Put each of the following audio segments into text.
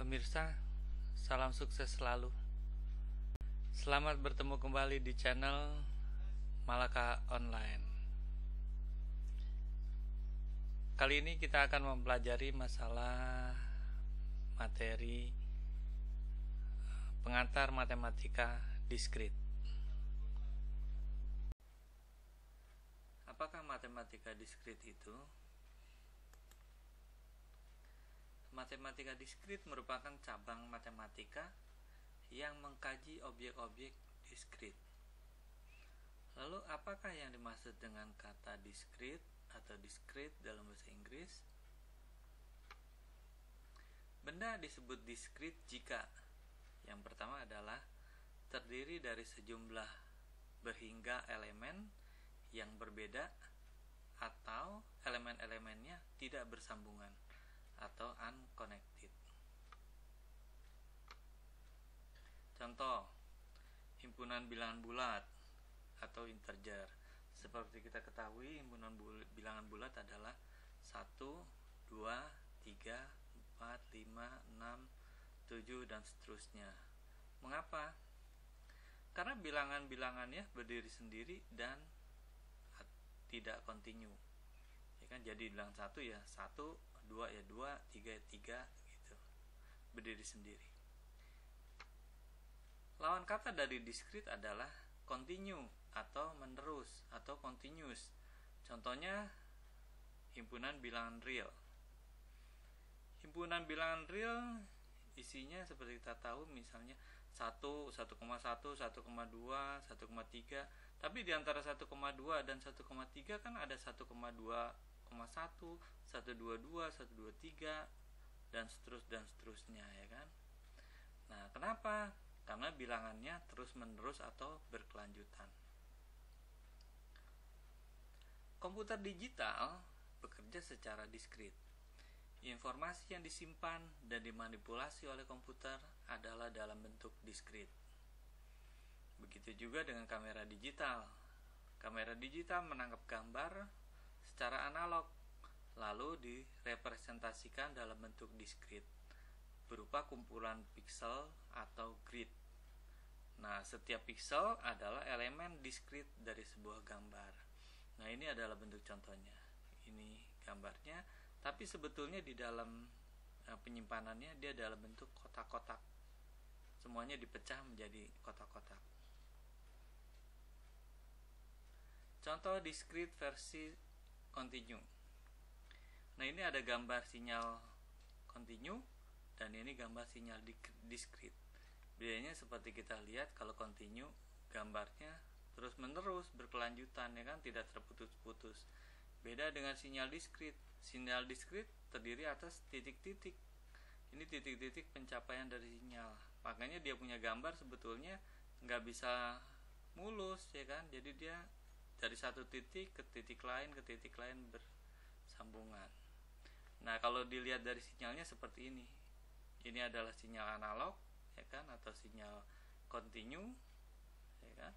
Pemirsa, salam sukses selalu. Selamat bertemu kembali di channel Malaka Online. Kali ini kita akan mempelajari masalah materi pengantar matematika diskrit. Apakah matematika diskrit itu? Matematika diskrit merupakan cabang matematika yang mengkaji objek-objek diskrit. Lalu, apakah yang dimaksud dengan kata diskrit atau discrete dalam bahasa Inggris? Benda disebut diskrit jika yang pertama adalah terdiri dari sejumlah berhingga elemen yang berbeda atau elemen-elemennya tidak bersambungan atau unconnected. Contoh, himpunan bilangan bulat atau integer. Seperti kita ketahui, himpunan bilangan bulat adalah 1, 2, 3, 4, 5, 6, 7, dan seterusnya. Mengapa? Karena bilangan-bilangannya berdiri sendiri dan tidak kontinu. Ya kan, jadi bilang 1 ya 1, 2 ya 2, 3 ya 3 gitu. Berdiri sendiri. Lawan kata dari diskrit adalah continue atau menerus atau continuous. Contohnya himpunan bilangan real. Himpunan bilangan real isinya seperti kita tahu, misalnya 1, 1,1, 1,2, 1,3. Tapi di antara 1,2 dan 1,3 kan ada 1,2,1, 122, 123 dan seterusnya ya kan. Nah, kenapa? Karena bilangannya terus-menerus atau berkelanjutan. Komputer digital bekerja secara diskrit. Informasi yang disimpan dan dimanipulasi oleh komputer adalah dalam bentuk diskrit. Begitu juga dengan kamera digital. Kamera digital menangkap gambar secara analog, lalu direpresentasikan dalam bentuk diskrit berupa kumpulan piksel atau grid. Nah, setiap piksel adalah elemen diskrit dari sebuah gambar. Nah, ini adalah bentuk contohnya. Ini gambarnya, tapi sebetulnya di dalam penyimpanannya dia dalam bentuk kotak-kotak. Semuanya dipecah menjadi kotak-kotak. Contoh diskrit versi continue. Nah, ini ada gambar sinyal continue dan ini gambar sinyal diskrit. Bedanya seperti kita lihat, kalau continue gambarnya terus menerus berkelanjutan ya kan, tidak terputus-putus. Beda dengan sinyal diskrit. Sinyal diskrit terdiri atas titik-titik. Ini titik-titik pencapaian dari sinyal. Makanya dia punya gambar sebetulnya nggak bisa mulus ya kan. Jadi dia dari satu titik ke titik lain bersambungan. Nah, kalau dilihat dari sinyalnya seperti ini. Ini adalah sinyal analog ya kan, atau sinyal continue ya kan.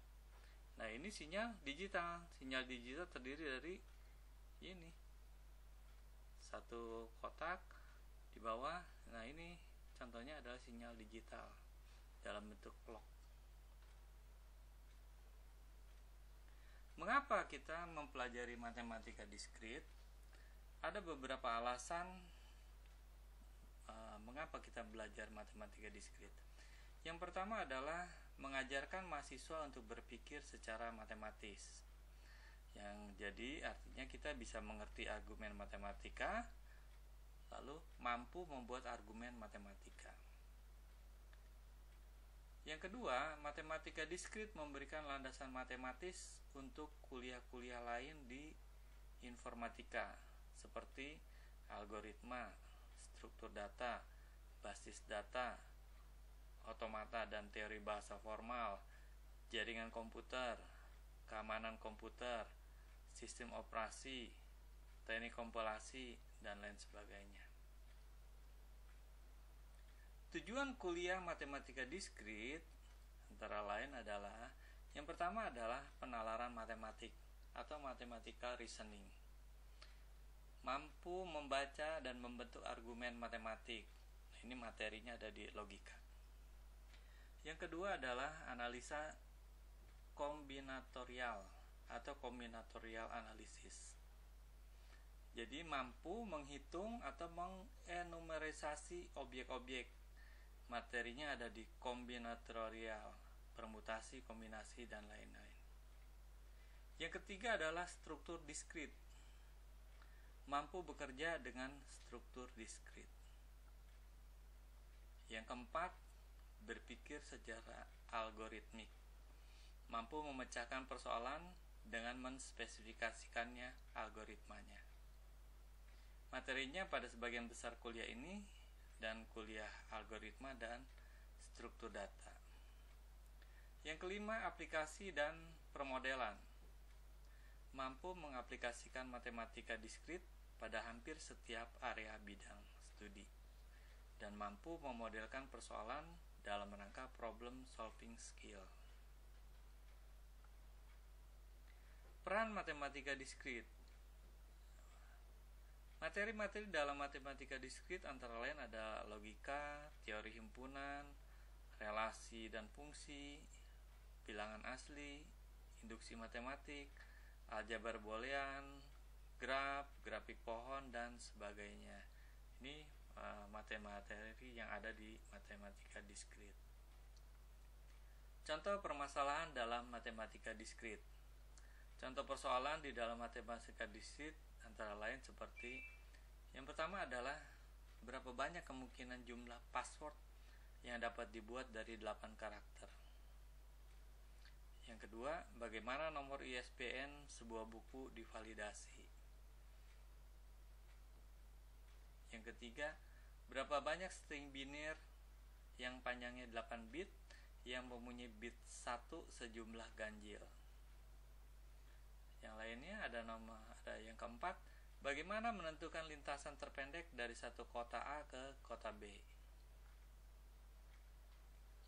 Nah, ini sinyal digital. Sinyal digital terdiri dari ini satu kotak di bawah. Nah, ini contohnya adalah sinyal digital dalam bentuk clock. Mengapa kita mempelajari matematika diskrit? Ada beberapa alasan mengapa kita belajar matematika diskrit. Yang pertama adalah mengajarkan mahasiswa untuk berpikir secara matematis. Yang jadi artinya kita bisa mengerti argumen matematika, lalu mampu membuat argumen matematika. Yang kedua, matematika diskrit memberikan landasan matematis untuk kuliah-kuliah lain di informatika, seperti algoritma, struktur data, basis data, otomata dan teori bahasa formal, jaringan komputer, keamanan komputer, sistem operasi, teknik kompilasi, dan lain sebagainya. Tujuan kuliah matematika diskrit antara lain adalah, yang pertama adalah penalaran matematik atau mathematical reasoning. Mampu membaca dan membentuk argumen matematik. Ini materinya ada di logika. Yang kedua adalah analisa kombinatorial atau kombinatorial analisis. Jadi mampu menghitung atau mengenumerisasi objek-objek. Materinya ada di kombinatorial, permutasi, kombinasi, dan lain-lain. Yang ketiga adalah struktur diskrit. Mampu bekerja dengan struktur diskrit. Yang keempat, berpikir secara algoritmik. Mampu memecahkan persoalan dengan menspesifikasikannya algoritmanya. Materinya pada sebagian besar kuliah ini dan kuliah algoritma dan struktur data. Yang kelima, aplikasi dan permodelan. Mampu mengaplikasikan matematika diskrit pada hampir setiap area bidang studi dan mampu memodelkan persoalan dalam rangka problem solving skill. Peran matematika diskrit. Materi-materi dalam matematika diskrit antara lain ada logika, teori himpunan, relasi dan fungsi, bilangan asli, induksi matematik, aljabar boolean, graf, grafik pohon, dan sebagainya. Ini materi-materi yang ada di matematika diskrit. Contoh permasalahan dalam matematika diskrit. Contoh persoalan di dalam matematika diskrit antara lain seperti yang pertama adalah berapa banyak kemungkinan jumlah password yang dapat dibuat dari 8 karakter. Yang kedua, bagaimana nomor ISBN sebuah buku divalidasi. Yang ketiga, berapa banyak string binir yang panjangnya 8 bit yang mempunyai bit 1 sejumlah ganjil. Yang lainnya ada yang keempat, bagaimana menentukan lintasan terpendek dari satu kota A ke kota B.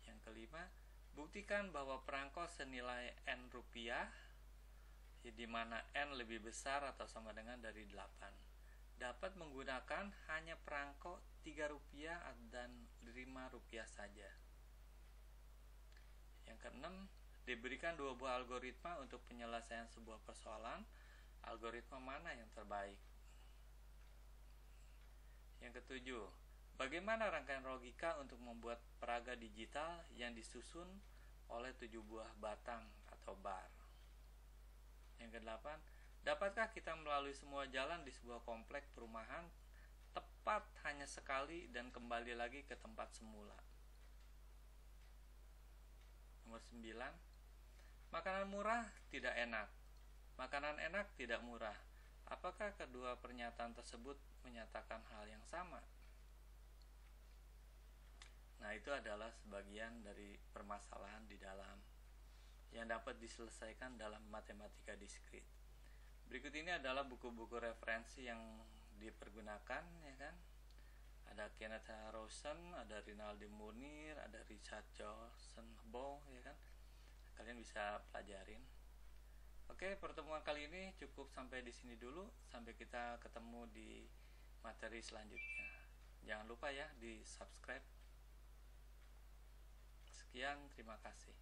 Yang kelima, buktikan bahwa perangko senilai N rupiah, di mana N lebih besar atau sama dengan dari 8, dapat menggunakan hanya perangko 3 rupiah dan 5 rupiah saja. Yang keenam, diberikan 2 buah algoritma untuk penyelesaian sebuah persoalan. Algoritma mana yang terbaik? Yang ketujuh, bagaimana rangkaian logika untuk membuat peraga digital yang disusun oleh 7 buah batang atau bar? Yang kedelapan, dapatkah kita melalui semua jalan di sebuah komplek perumahan tepat hanya sekali dan kembali lagi ke tempat semula? Nomor 9, makanan murah tidak enak, makanan enak tidak murah. Apakah kedua pernyataan tersebut menyatakan hal yang sama? Nah, itu adalah sebagian dari permasalahan di dalam yang dapat diselesaikan dalam matematika diskrit. Berikut ini adalah buku-buku referensi yang dipergunakan, ya kan? Ada Kenneth Rosen, ada Rinaldi Munir, ada Richard Johnson-Bow, ya kan? Kalian bisa pelajarin. Oke, pertemuan kali ini cukup sampai di sini dulu. Sampai kita ketemu di materi selanjutnya. Jangan lupa ya di subscribe. Sekian, terima kasih.